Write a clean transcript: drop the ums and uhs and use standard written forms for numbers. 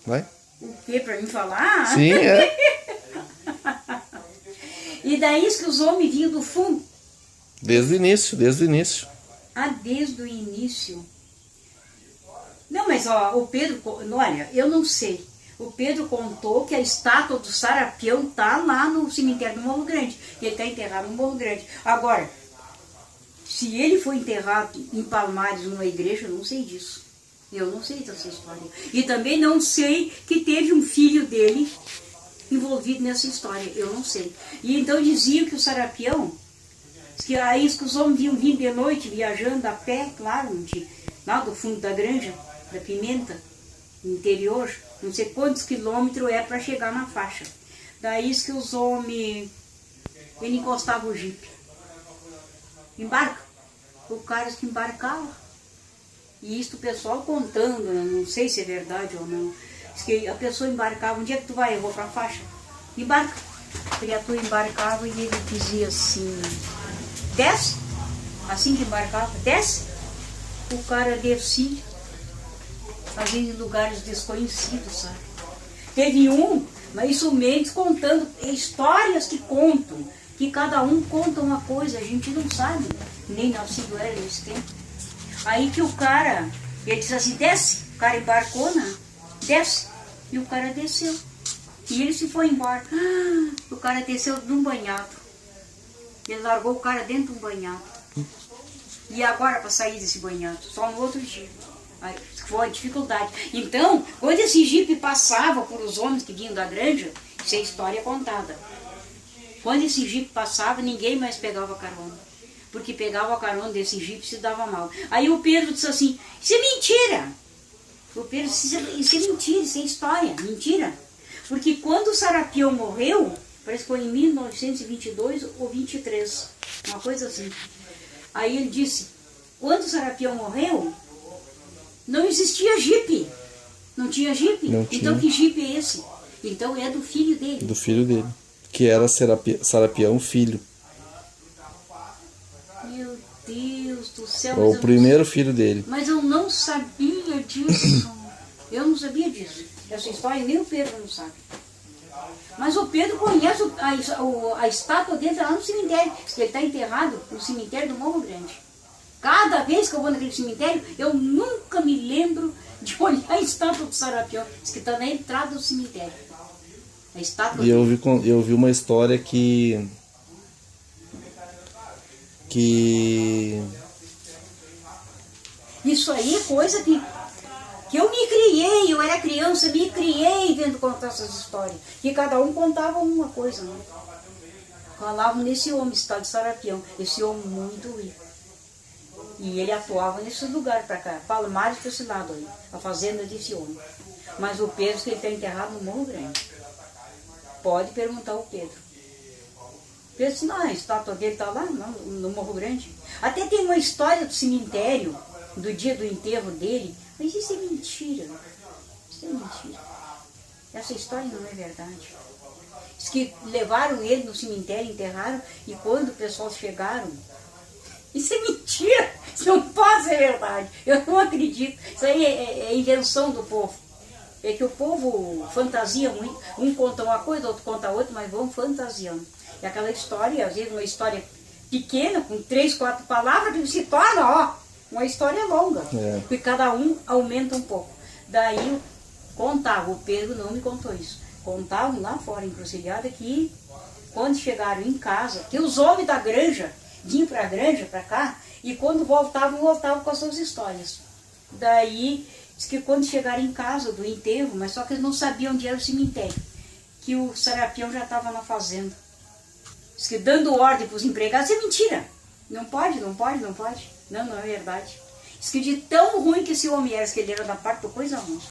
Vai? O quê? Pra mim falar? Sim, é. E daí que os homens vinham do fundo. Desde o início, desde o início. Ah, desde o início. Não, mas ó, o Pedro, olha, eu não sei. O Pedro contou que a estátua do Sarapião tá lá no cemitério do Morro Grande. Ele está enterrado no Morro Grande. Agora, se ele foi enterrado em Palmares, numa igreja, eu não sei disso. Eu não sei dessa história. E também não sei que teve um filho dele envolvido nessa história. Eu não sei. E então diziam que o Sarapião, que aí que os homens vinham vir de noite, viajando a pé, claro, lá do fundo da granja, da Pimenta, no interior, não sei quantos quilômetros é para chegar na faixa. Daí que os homens, ele encostava o jipe. Embarca. O cara que embarcava. E isso o pessoal contando, não sei se é verdade ou não. Diz que a pessoa embarcava, onde é que tu vai? Eu vou pra faixa. Embarca. A criatura embarcava e ele dizia assim, desce. Assim que embarcava, desce. O cara descia. Às vezes em lugares desconhecidos, sabe? Teve mas isso Mendes contando histórias que contam. Que cada um conta uma coisa, a gente não sabe. Nem nascido era nesse tempo. Aí que o cara, ele disse assim, desce. O cara embarcou, né? Desce. E o cara desceu. E ele se foi embora. O cara desceu de um banhado. Ele largou o cara dentro de um banhado. E agora para sair desse banhado? Só no outro dia. Aí foi a dificuldade. Então, quando esse jipe passava por os homens que vinham da granja, isso é história contada. Quando esse jipe passava, ninguém mais pegava carona. Porque pegava a carona desse jipe e se dava mal. Aí o Pedro disse assim, isso é mentira. O Pedro disse, isso é mentira, isso é história, mentira. Porque quando o Sarapião morreu, parece que foi em 1922 ou 23, uma coisa assim. Aí ele disse, quando o Sarapião morreu, não existia jipe. Não tinha jipe? Não tinha. Então que jipe é esse? Então é do filho dele. Do filho dele. Que era Sarapião filho. Meu Deus do céu. O primeiro filho dele. Mas eu não sabia disso. Eu não sabia disso. Essa história nem o Pedro não sabe. Mas o Pedro conhece a estátua dele lá no cemitério. Ele está enterrado no cemitério do Morro Grande. Cada vez que eu vou naquele cemitério, eu nunca me lembro de olhar a estátua do Sarapião. Diz que está na entrada do cemitério. A estátua e eu vi uma história que isso aí é coisa que eu me criei, eu era criança, me criei vendo contar essas histórias. Que cada um contava uma coisa, né? Falavam nesse homem, estado de Sarapião, esse homem muito rico. E ele atuava nesse lugar para cá, Palmares para esse lado aí, a fazenda desse homem. Mas o Pedro, que ele está enterrado no Morro Grande. Pode perguntar ao Pedro. Pedro disse, não, a estátua dele está lá no Morro Grande. Até tem uma história do cemitério, do dia do enterro dele, mas isso é mentira. Isso é mentira. Essa história não é verdade. Diz que levaram ele no cemitério, enterraram, e quando o pessoal chegaram, isso é mentira, isso não pode ser verdade. Eu não acredito. Isso aí é invenção do povo. É que o povo fantasia muito. Um conta uma coisa, outro conta outra, mas vão fantasiando. E aquela história, às vezes uma história pequena, com 3, 4 palavras, que se torna, uma história longa. É. Porque cada um aumenta um pouco. Daí contava, o Pedro não me contou isso. Contavam lá fora, encruzilhada, que quando chegaram em casa, que os homens da granja vinham para a granja, para cá, e quando voltavam com as suas histórias. Daí, diz que quando chegaram em casa do enterro, mas só que eles não sabiam onde era o cemitério, que o Sarapião já estava na fazenda. Diz que dando ordem para os empregados, é mentira. Não pode, não pode, não pode. Não, não é verdade. Diz que de tão ruim que esse homem era, diz que ele era da parte do coisa ruim.